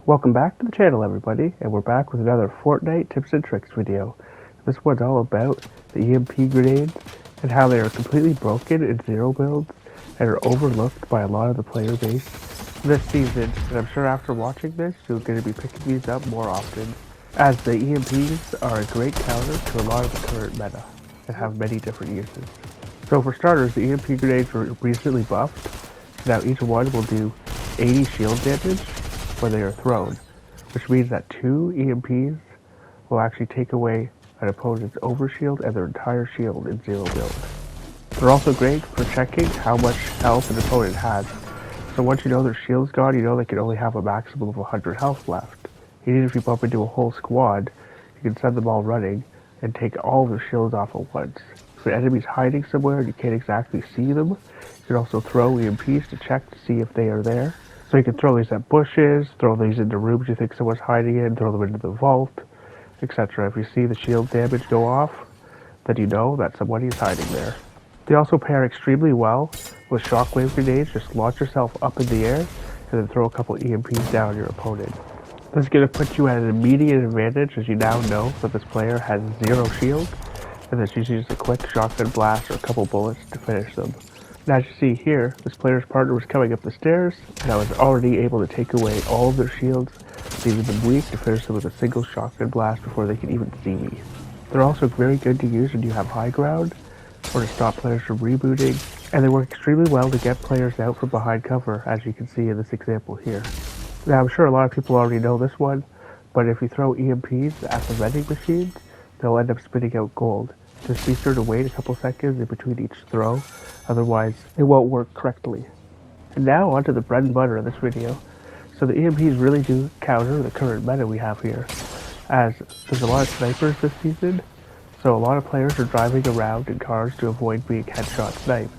Welcome back to the channel, everybody, and we're back with another Fortnite tips and tricks video. This one's all about the EMP grenades and how they are completely broken in zero builds and are overlooked by a lot of the player base this season, and I'm sure after watching this, you're going to be picking these up more often, as the EMPs are a great counter to a lot of the current meta and have many different uses. So for starters, the EMP grenades were recently buffed, so now each one will do 80 shield damage when they are thrown, which means that 2 EMPs will actually take away an opponent's overshield and their entire shield in zero build. They're also great for checking how much health an opponent has. So once you know their shield's gone, you know they can only have a maximum of 100 health left. Even if you bump into a whole squad, you can send them all running and take all of their shields off at once. If an enemy's hiding somewhere and you can't exactly see them, you can also throw EMPs to check to see if they are there. So you can throw these at bushes, throw these into rooms you think someone's hiding in, throw them into the vault, etc. If you see the shield damage go off, then you know that somebody is hiding there. They also pair extremely well with shockwave grenades. Just launch yourself up in the air and then throw a couple EMPs down your opponent. This is going to put you at an immediate advantage, as you now know that this player has 0 shield and that you use a quick shotgun blast or a couple bullets to finish them. And as you see here, this player's partner was coming up the stairs, and I was already able to take away all of their shields, leaving them weak to finish them with a single shotgun blast before they could even see me. They're also very good to use when you have high ground, or to stop players from rebooting, and they work extremely well to get players out from behind cover, as you can see in this example here. Now I'm sure a lot of people already know this one, but if you throw EMPs at the vending machines, they'll end up spitting out gold. Just be sure to wait a couple seconds in between each throw, otherwise it won't work correctly. And now onto the bread and butter of this video. So the EMPs really do counter the current meta we have here, as there's a lot of snipers this season, so a lot of players are driving around in cars to avoid being headshot sniped.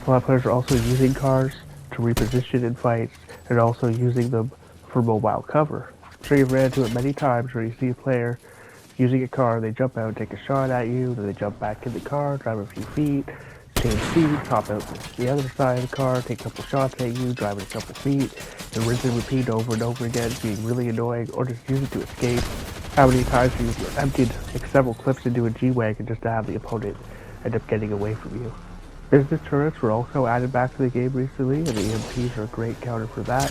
A lot of players are also using cars to reposition in fights, and also using them for mobile cover. I'm sure you've ran into it many times where you see a player using a car, they jump out and take a shot at you, then they jump back in the car, drive a few feet, change seats, hop out the other side of the car, take a couple shots at you, drive it a couple feet, and rinse and repeat over and over again, being really annoying, or just use it to escape. How many times you've emptied like several clips into a G-Wagon just to have the opponent end up getting away from you. Business turrets were also added back to the game recently, and the EMPs are a great counter for that,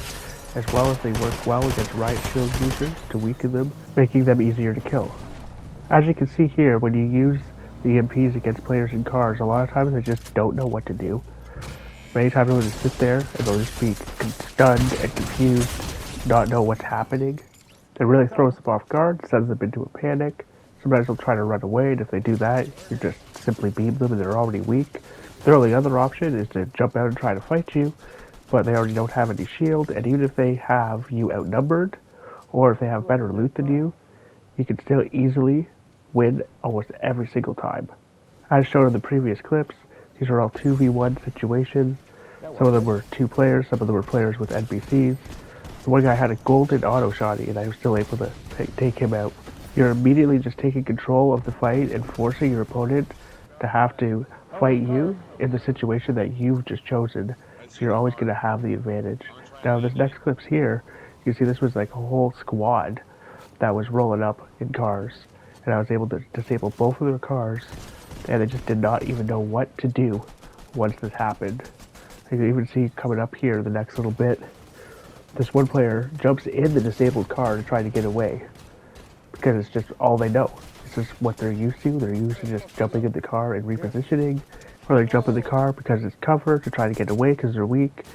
as well as they work well against riot shield users to weaken them, making them easier to kill. As you can see here, when you use the EMPs against players in cars, a lot of times they just don't know what to do. Many times they'll just sit there and they'll just be stunned and confused, not know what's happening. It really throws them off guard, sends them into a panic. Sometimes they'll try to run away, and if they do that, you just simply beam them and they're already weak. Their only other option is to jump out and try to fight you, but they already don't have any shield, and even if they have you outnumbered, or if they have better loot than you can still easily win almost every single time. As shown in the previous clips, these are all 2v1 situations. Some of them were 2 players, some of them were players with NPCs. The one guy had a golden auto shotty and I was still able to take him out. You're immediately just taking control of the fight and forcing your opponent to have to fight you in the situation that you've just chosen. So you're always going to have the advantage. Now this next clip's here, you see this was like a whole squad that was rolling up in cars, and I was able to disable both of their cars, and they just did not even know what to do once this happened. You can even see coming up here the next little bit, this one player jumps in the disabled car to try to get away, because it's just all they know. It's just what they're used to. They're used to just jumping in the car and repositioning, or they jump in the car because it's cover to try to get away because they're weak,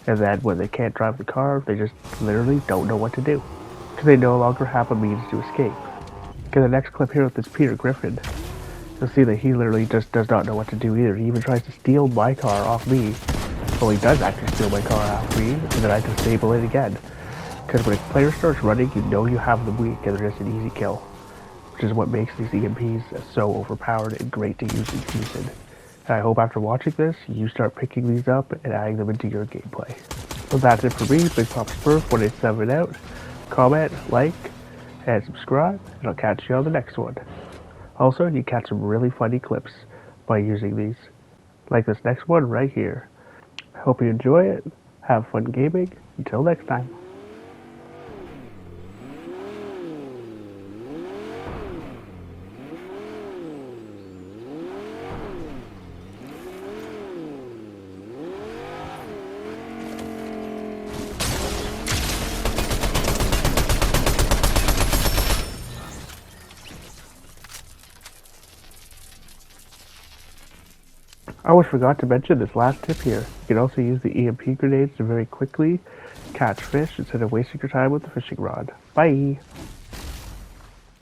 and then when they can't drive the car, they just literally don't know what to do, because they no longer have a means to escape. In the next clip here with this Peter Griffin, you'll see that he literally just does not know what to do either. He even tries to steal my car off me. Well, he does actually steal my car off me, and then I disable it again. Because when a player starts running, you know you have them weak, and they're just an easy kill. Which is what makes these EMPs so overpowered and great to use in season. And I hope after watching this, you start picking these up and adding them into your gameplay. So that's it for me, Big Pop Spurf 187 out. Comment, like, and subscribe, and I'll catch you on the next one. Also, you catch some really funny clips by using these, like this next one right here. I hope you enjoy it, have fun gaming, until next time. I almost forgot to mention this last tip here. You can also use the EMP grenades to very quickly catch fish instead of wasting your time with the fishing rod. Bye!